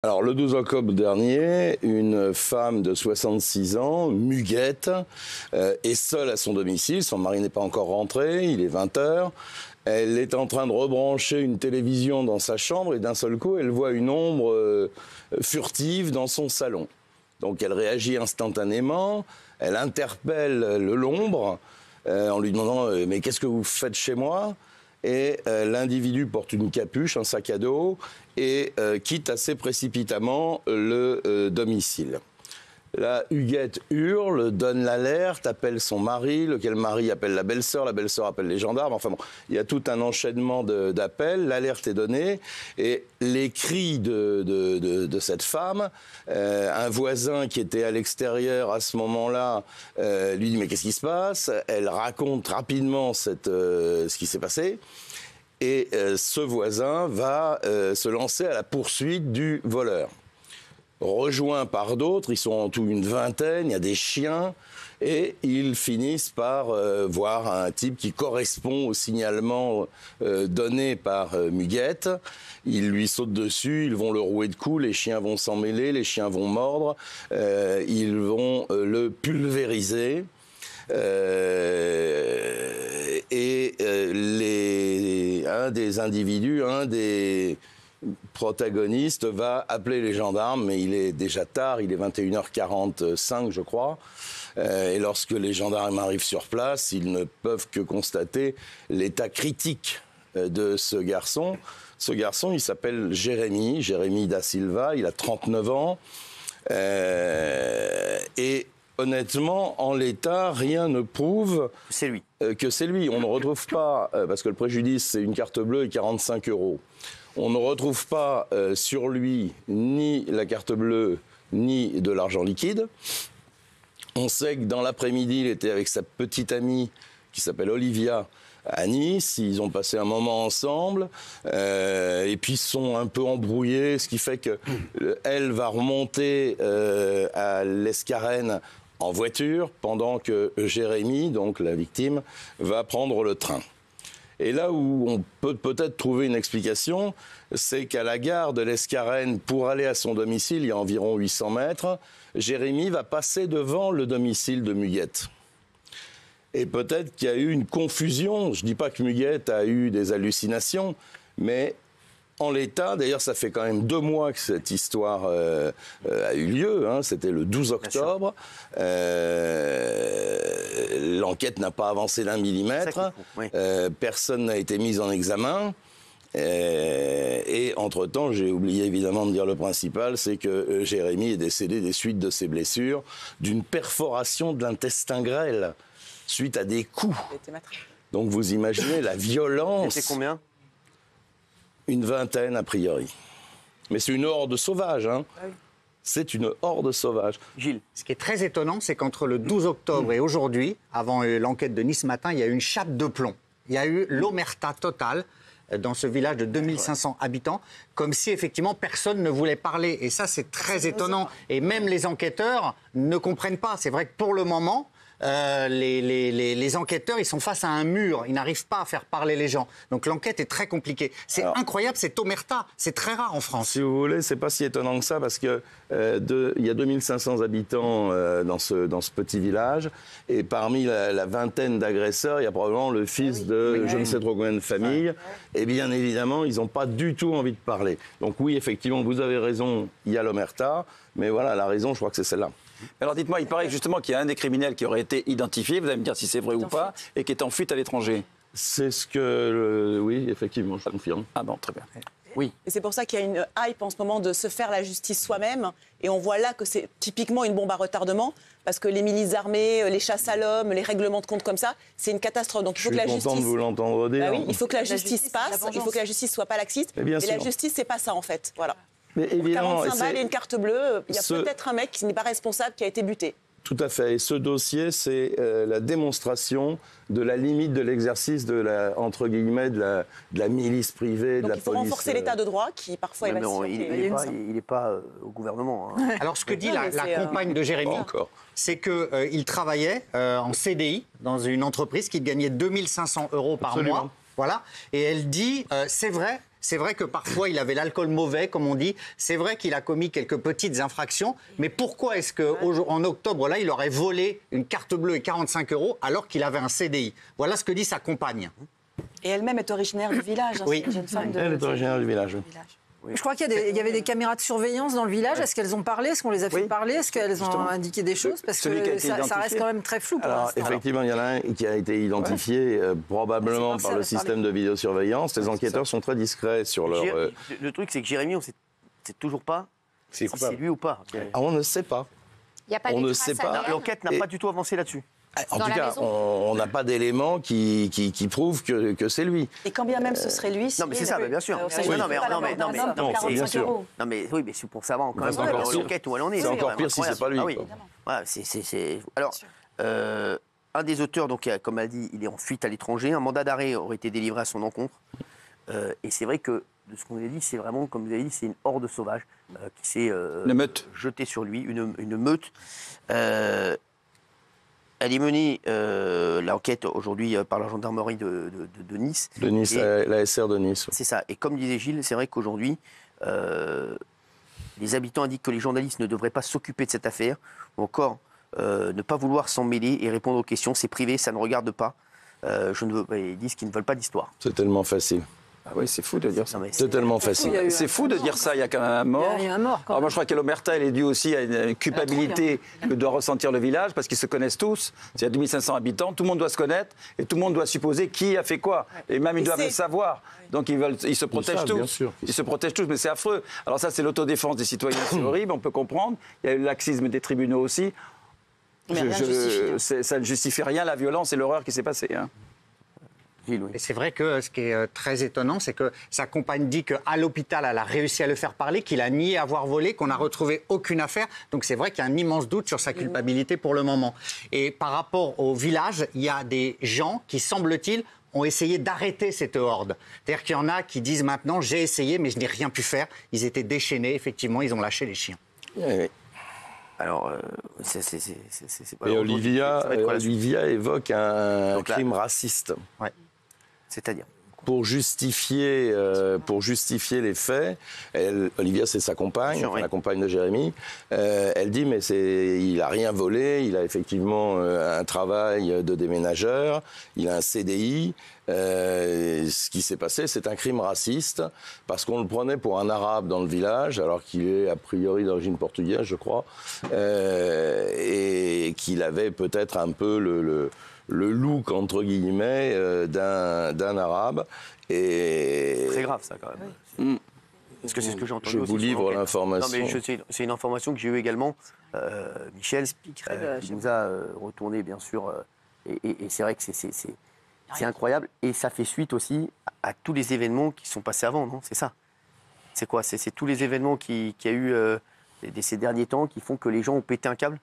Alors, le 12 octobre dernier, une femme de 66 ans, muguette, est seule à son domicile. Son mari n'est pas encore rentré, il est 20h. Elle est en train de rebrancher une télévision dans sa chambre et d'un seul coup, elle voit une ombre furtive dans son salon. Donc, elle réagit instantanément, elle interpelle l'ombre en lui demandant « Mais qu'est-ce que vous faites chez moi ?» Et l'individu porte une capuche, un sac à dos, et quitte assez précipitamment le domicile. La huguette hurle, donne l'alerte, appelle son mari, lequel mari appelle la belle-sœur appelle les gendarmes. Enfin bon, il y a tout un enchaînement d'appels, l'alerte est donnée, et les cris de cette femme, un voisin qui était à l'extérieur à ce moment-là lui dit « Mais qu'est-ce qui se passe ?» Elle raconte rapidement ce qui s'est passé. Et ce voisin va se lancer à la poursuite du voleur. Rejoint par d'autres, ils sont en tout une vingtaine, il y a des chiens, et ils finissent par voir un type qui correspond au signalement donné par Muguette. Ils lui sautent dessus, ils vont le rouer de coups, les chiens vont s'en mêler, les chiens vont mordre, ils vont le pulvériser. Un des individus, un des protagonistes va appeler les gendarmes, mais il est déjà tard, il est 21h45 je crois, et lorsque les gendarmes arrivent sur place, ils ne peuvent que constater l'état critique de ce garçon. Ce garçon, il s'appelle Jérémy da Silva, il a 39 ans, et honnêtement, en l'état, rien ne prouve que c'est lui. On ne retrouve pas, parce que le préjudice, c'est une carte bleue et 45 €. On ne retrouve pas sur lui ni la carte bleue, ni de l'argent liquide. On sait que dans l'après-midi, il était avec sa petite amie, qui s'appelle Olivia, à Nice. Ils ont passé un moment ensemble, et puis ils sont un peu embrouillés, ce qui fait qu'elle va remonter à l'Escarène en voiture, pendant que Jérémy, donc la victime, va prendre le train. Et là où on peut peut-être trouver une explication, c'est qu'à la gare de l'Escarène, pour aller à son domicile, il y a environ 800 mètres, Jérémy va passer devant le domicile de Muguette. Et peut-être qu'il y a eu une confusion. Je ne dis pas que Muguette a eu des hallucinations, mais en l'état, d'ailleurs, ça fait quand même 2 mois que cette histoire a eu lieu, hein, c'était le 12 octobre. L'enquête n'a pas avancé d'1 millimètre, personne n'a été mis en examen. Et entre-temps, j'ai oublié évidemment de dire le principal, c'est que Jérémy est décédé des suites de ses blessures, d'une perforation de l'intestin grêle, suite à des coups. Donc vous imaginez la violence. C'était combien ? Une vingtaine, a priori. Mais c'est une horde sauvage, hein. Ah oui. C'est une horde sauvage. Gilles. Ce qui est très étonnant, c'est qu'entre le 12 octobre et aujourd'hui, avant l'enquête de Nice Matin, il y a eu une chape de plomb. Il y a eu l'omerta totale dans ce village de 2500 habitants, comme si effectivement personne ne voulait parler. Et ça, c'est très étonnant. Et même les enquêteurs ne comprennent pas. C'est vrai que pour le moment, les enquêteurs, ils sont face à un mur. Ils n'arrivent pas à faire parler les gens. Donc l'enquête est très compliquée. C'est incroyable, cette omerta. C'est très rare en France. Si vous voulez, c'est pas si étonnant que ça, parce que il y a 2500 habitants dans ce petit village, et parmi la vingtaine d'agresseurs, il y a probablement le fils de je ne sais trop combien de familles, et bien évidemment, ils n'ont pas du tout envie de parler. Donc oui, effectivement, vous avez raison, il y a l'omerta, mais voilà, la raison, je crois que c'est celle-là. Alors dites-moi, il paraît justement qu'il y a un des criminels qui aurait été identifié, vous allez me dire si c'est vrai ou pas, et qui est en fuite à l'étranger. C'est ce que... oui, effectivement, je confirme. Ah bon, très bien. Oui. Et c'est pour ça qu'il y a une hype en ce moment de se faire la justice soi-même. Et on voit là que c'est typiquement une bombe à retardement. Parce que les milices armées, les chasses à l'homme, les règlements de compte comme ça, c'est une catastrophe. Donc il faut que la justice... Je suis content de vous l'entendre dire. Bah oui, il faut que la justice passe, il faut que la justice soit pas laxiste. Et la justice, c'est pas ça en fait. Voilà. Mais évidemment, pour 45 balles et une carte bleue, il y a peut-être un mec qui n'est pas responsable qui a été buté. Tout à fait. Et ce dossier, c'est la démonstration de la limite de l'exercice de la, entre guillemets, de la milice privée, donc de la police. Il faut renforcer l'état de droit qui parfois est vacillant. Il n'est pas au gouvernement. Hein. Alors ce que dit la compagne de Jérémy, c'est qu'il travaillait en CDI dans une entreprise qui gagnait 2500 € par mois. Voilà. Et elle dit, c'est vrai, C'est vrai que parfois, il avait l'alcool mauvais, comme on dit. C'est vrai qu'il a commis quelques petites infractions. Mais pourquoi est-ce qu'en octobre, là, il aurait volé une carte bleue et 45 € alors qu'il avait un CDI? Voilà ce que dit sa compagne. Et elle-même est originaire du village. Oui. C'est une jeune femme Elle est originaire du village. Je crois qu'il y avait des caméras de surveillance dans le village. Est-ce qu'elles ont parlé? Est-ce qu'on les a fait parler? Est-ce qu'elles ont indiqué des choses? Parce que ça reste quand même très flou pour Alors, l'instant. effectivement, il y en a un qui a été identifié probablement par le système de vidéosurveillance. Les enquêteurs sont très discrets sur leur... Le truc, c'est que Jérémy, on ne sait toujours pas si c'est lui ou pas. On ne sait pas. Il y a pas On des ne traces sait pas. ADN. L'enquête n'a pas du tout avancé là-dessus. En Dans tout la cas, maison. on n'a pas d'éléments qui prouvent que c'est lui. Et quand bien même ce serait lui... Non, mais c'est ça, bien sûr. Non, bien sûr. Non, mais oui, mais c'est pour savoir quand même C'est encore pire. l'enquête où elle en est. C'est encore pire si c'est pas lui, Ah oui. quoi. Voilà, Alors, un des auteurs, donc, comme elle dit, il est en fuite à l'étranger. Un mandat d'arrêt aurait été délivré à son encontre. Et c'est vrai que, de ce qu'on a dit, c'est vraiment, comme vous avez dit, c'est une horde sauvage qui s'est jetée sur lui, une meute. Elle est menée, l'enquête aujourd'hui, par la gendarmerie de Nice. De Nice, la SR de Nice. C'est ça. Et comme disait Gilles, c'est vrai qu'aujourd'hui, les habitants indiquent que les journalistes ne devraient pas s'occuper de cette affaire, ou encore ne pas vouloir s'en mêler et répondre aux questions. C'est privé, ça ne regarde pas. Ils disent qu'ils ne veulent pas d'histoire. C'est tellement facile. Ah oui, c'est fou de dire ça. C'est tellement facile. C'est fou de dire ça, il y a quand même un mort. Il y a eu un mort, quand Alors moi même. je crois que l'omerta, elle est due aussi à une culpabilité que doit ressentir le village, parce qu'ils se connaissent tous. Il y a 2500 habitants, tout le monde doit se connaître, et tout le monde doit supposer qui a fait quoi. Et même ils doivent le savoir. Donc ils se protègent savent, tous. bien sûr. Ils se protègent tous, mais c'est affreux. Alors ça, c'est l'autodéfense des citoyens, c'est horrible, on peut comprendre. Il y a eu le laxisme des tribunaux aussi. Mais rien ne justifie, Ça ne justifie rien, la violence et l'horreur qui s'est passée. Hein. Et c'est vrai que ce qui est très étonnant, c'est que sa compagne dit qu'à l'hôpital, elle a réussi à le faire parler, qu'il a nié avoir volé, qu'on n'a retrouvé aucune affaire. Donc c'est vrai qu'il y a un immense doute sur sa culpabilité pour le moment. Et par rapport au village, il y a des gens qui, semble-t-il, ont essayé d'arrêter cette horde. C'est-à-dire qu'il y en a qui disent maintenant, j'ai essayé, mais je n'ai rien pu faire. Ils étaient déchaînés, effectivement, ils ont lâché les chiens. Oui. Alors, Et Olivia évoque un Donc là- crime raciste. c'est-à-dire Pour justifier les faits, Olivia, c'est sa compagne, Bien sûr, oui. la compagne de Jérémy, elle dit mais il a rien volé, il a effectivement un travail de déménageur, il a un CDI. Ce qui s'est passé, c'est un crime raciste parce qu'on le prenait pour un arabe dans le village, alors qu'il est a priori d'origine portugaise, je crois, et qu'il avait peut-être un peu le look, entre guillemets, d'un arabe. Et très grave, ça, quand même. Parce que c'est ce que j'ai entendu. Je aussi vous sur livre l'enquête. l'information. Non, mais c'est une information que j'ai eue également. Michel qui nous a retourné, bien sûr. Et c'est vrai que c'est incroyable. Et ça fait suite aussi à tous les événements qui sont passés avant, non? C'est ça. C'est quoi? C'est tous les événements qu'il y a eu ces derniers temps qui font que les gens ont pété un câble?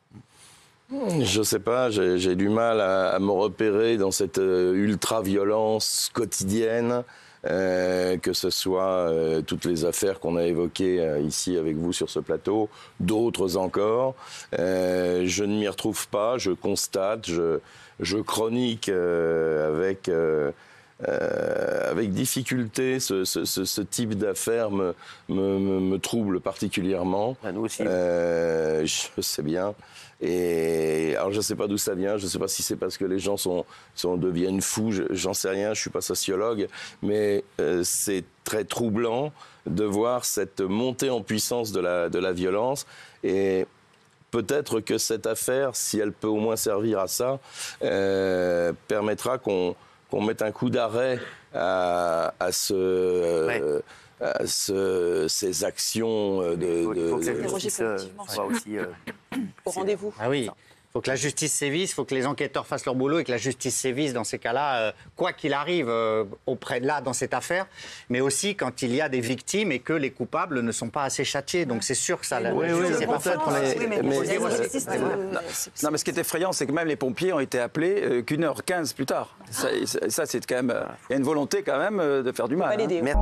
Je sais pas, j'ai du mal à me repérer dans cette ultra-violence quotidienne, que ce soit toutes les affaires qu'on a évoquées ici avec vous sur ce plateau, d'autres encore. Je ne m'y retrouve pas, je constate, je chronique avec difficulté. Ce type d'affaires me trouble particulièrement. Nous aussi. Je sais bien. Et alors je ne sais pas d'où ça vient, je ne sais pas si c'est parce que les gens deviennent fous, j'en sais rien, je ne suis pas sociologue, mais c'est très troublant de voir cette montée en puissance de la violence. Et peut-être que cette affaire, si elle peut au moins servir à ça, permettra qu'on mette un coup d'arrêt à ces actions Il faut que la justice soit aussi au rendez-vous. Ah oui, il faut que la justice sévisse, il faut que les enquêteurs fassent leur boulot et que la justice sévisse dans ces cas-là, quoi qu'il arrive dans cette affaire, mais aussi quand il y a des victimes et que les coupables ne sont pas assez châtiés. Donc c'est sûr que ça... c'est pas fait pour les... Non, mais ce qui est effrayant, c'est que même les pompiers ont été appelés qu'1h15 plus tard. Ça c'est quand même... Il y a une volonté quand même de faire du mal. Pas l'aider. Merci.